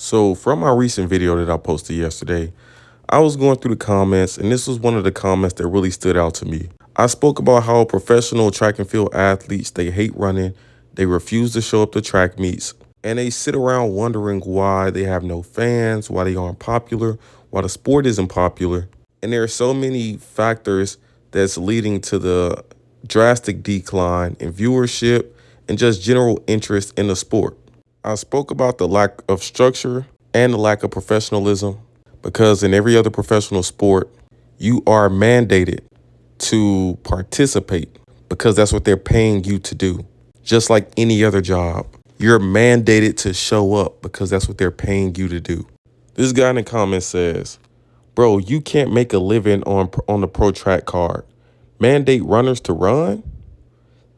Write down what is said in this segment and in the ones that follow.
So, from my recent video that I posted yesterday, I was going through the comments, and this was one of the comments that really stood out to me. I spoke about how professional track and field athletes, they hate running, they refuse to show up to track meets, and they sit around wondering why they have no fans, why they aren't popular, why the sport isn't popular. And there are so many factors that's leading to the drastic decline in viewership and just general interest in the sport. I spoke about the lack of structure and the lack of professionalism because in every other professional sport, you are mandated to participate because that's what they're paying you to do. Just like any other job, you're mandated to show up because that's what they're paying you to do. This guy in the comments says, "Bro, you can't make a living on the pro track card. Mandate runners to run?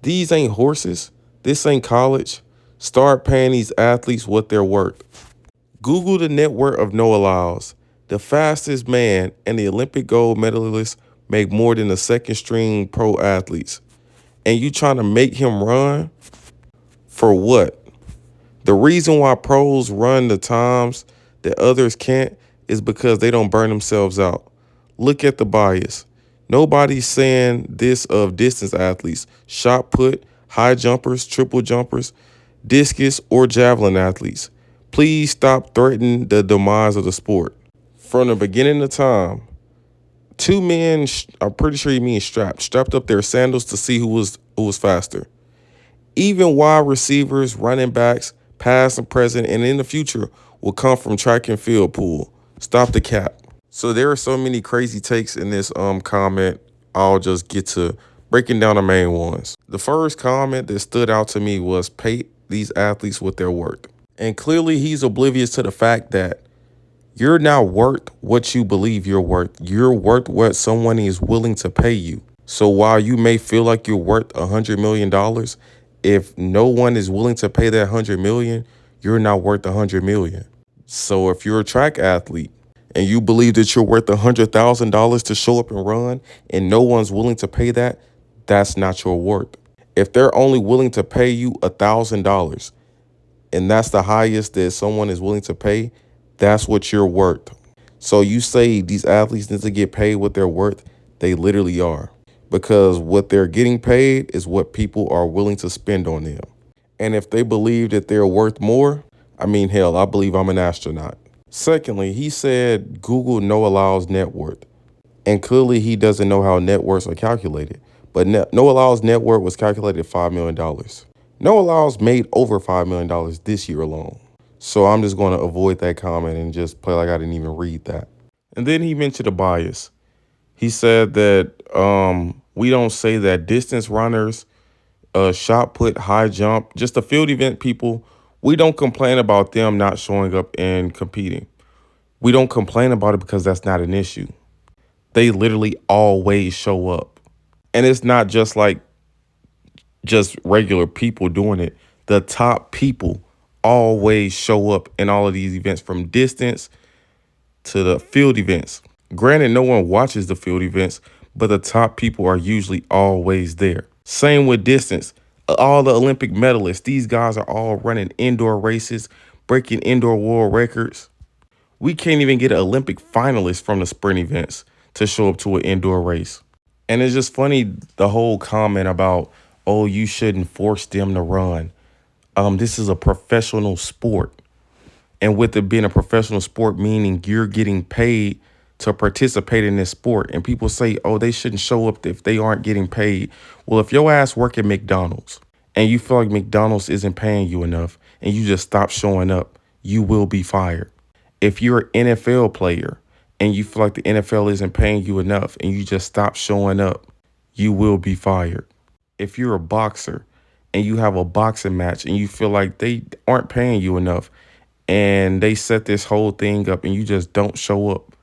These ain't horses. This ain't college. Start paying these athletes what they're worth." Google the net worth of Noah Lyles. The fastest man and the Olympic gold medalist make more than the second string pro athletes. And you trying to make him run for what? The reason why pros run the times that others can't is because they don't burn themselves out. Look at the bias. Nobody's saying this of distance athletes, shot put, high jumpers, triple jumpers, discus, or javelin athletes. Please stop threatening the demise of the sport. From the beginning of time, two men, I'm pretty sure you mean strapped up their sandals to see who was faster. Even wide receivers, running backs, past and present, and in the future will come from track and field pool. Stop the cap. So there are so many crazy takes in this comment. I'll just get to breaking down the main ones. The first comment that stood out to me was pay these athletes what they're worth. And clearly he's oblivious to the fact that you're not worth what you believe you're worth. You're worth what someone is willing to pay you. So while you may feel like you're worth $100 million, if no one is willing to pay that 100 million, you're not worth 100 million. So if you're a track athlete and you believe that you're worth $100,000 to show up and run and no one's willing to pay that, that's not your worth. If they're only willing to pay you $1,000 and that's the highest that someone is willing to pay, that's what you're worth. So you say these athletes need to get paid what they're worth, they literally are. Because what they're getting paid is what people are willing to spend on them. And if they believe that they're worth more, I mean, hell, I believe I'm an astronaut. Secondly, he said Google Noah Lyles' net worth. And clearly he doesn't know how net worths are calculated. But Noah Lyles' net worth was calculated at $5 million. Noah Lyles made over $5 million this year alone. So I'm just going to avoid that comment and just play like I didn't even read that. And then he mentioned a bias. He said that we don't say that distance runners, shot put, high jump, just the field event people, we don't complain about them not showing up and competing. We don't complain about it because that's not an issue. They literally always show up. And it's not just like just regular people doing it. The top people always show up in all of these events, from distance to the field events. Granted, no one watches the field events, but the top people are usually always there. Same with distance. All the Olympic medalists, these guys are all running indoor races, breaking indoor world records. We can't even get an Olympic finalist from the sprint events to show up to an indoor race. And it's just funny, the whole comment about, oh, you shouldn't force them to run. This is a professional sport. And with it being a professional sport, meaning you're getting paid to participate in this sport. And people say, oh, they shouldn't show up if they aren't getting paid. Well, if your ass work at McDonald's and you feel like McDonald's isn't paying you enough and you just stop showing up, you will be fired. If you're an NFL player and you feel like the NFL isn't paying you enough and you just stop showing up, you will be fired. If you're a boxer and you have a boxing match and you feel like they aren't paying you enough and they set this whole thing up and you just don't show up,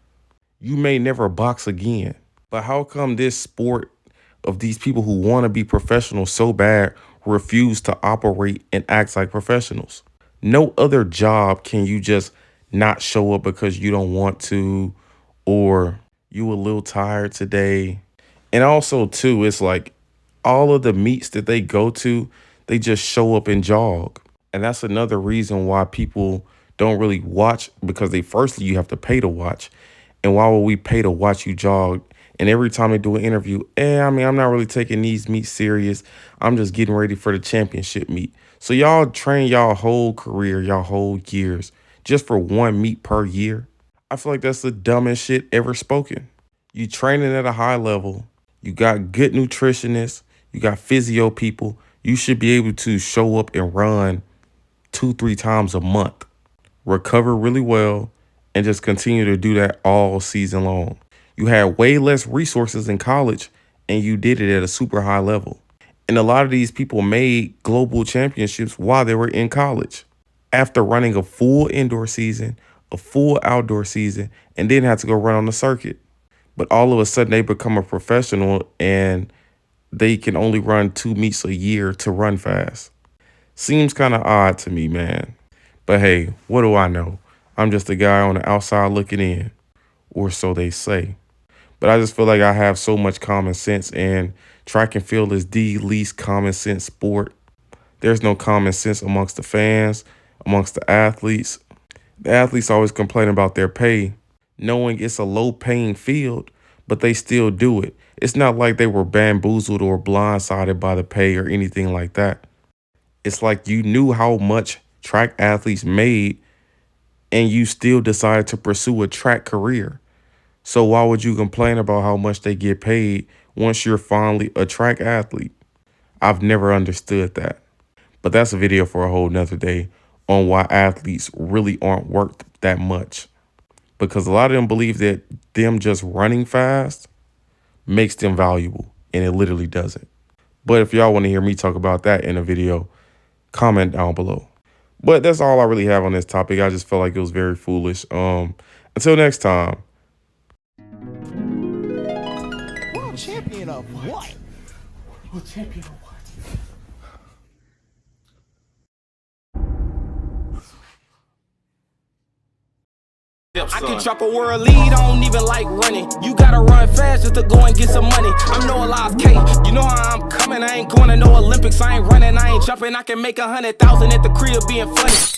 you may never box again. But how come this sport of these people who want to be professionals so bad refuse to operate and act like professionals? No other job can you just not show up because you don't want to, or you a little tired today. And also too, it's like all of the meets that they go to, they just show up and jog. And that's another reason why people don't really watch because firstly, you have to pay to watch. And why would we pay to watch you jog? And every time they do an interview, I mean, I'm not really taking these meets serious. I'm just getting ready for the championship meet. So y'all train y'all whole career, y'all whole years, just for one meet per year. I feel like that's the dumbest shit ever spoken. You training at a high level. You got good nutritionists. You got physio people. You should be able to show up and run 2-3 times a month, recover really well, and just continue to do that all season long. You had way less resources in college, and you did it at a super high level. And a lot of these people made global championships while they were in college, after running a full indoor season, a full outdoor season, and then had to go run on the circuit. But all of a sudden, they become a professional, and they can only run 2 meets a year to run fast. Seems kind of odd to me, man. But hey, what do I know? I'm just a guy on the outside looking in, or so they say. But I just feel like I have so much common sense, and track and field is the least common sense sport. There's no common sense amongst the fans, amongst the athletes. The athletes always complain about their pay, knowing it's a low-paying field, but they still do it. It's not like they were bamboozled or blindsided by the pay or anything like that. It's like you knew how much track athletes made, and you still decided to pursue a track career. So why would you complain about how much they get paid once you're finally a track athlete? I've never understood that. But that's a video for a whole nother day on why athletes really aren't worth that much. Because a lot of them believe that them just running fast makes them valuable, and it literally doesn't. But if y'all want to hear me talk about that in a video, comment down below. But that's all I really have on this topic. I just felt like it was very foolish. Until next time. World champion of what? World champion of what? I can drop a world lead, I don't even like running. You gotta run fast just to go and get some money. I'm Noah Lies K, you know how I'm coming. I ain't going to no Olympics, I ain't running, I ain't jumping. I can make 100,000 at the crib being funny.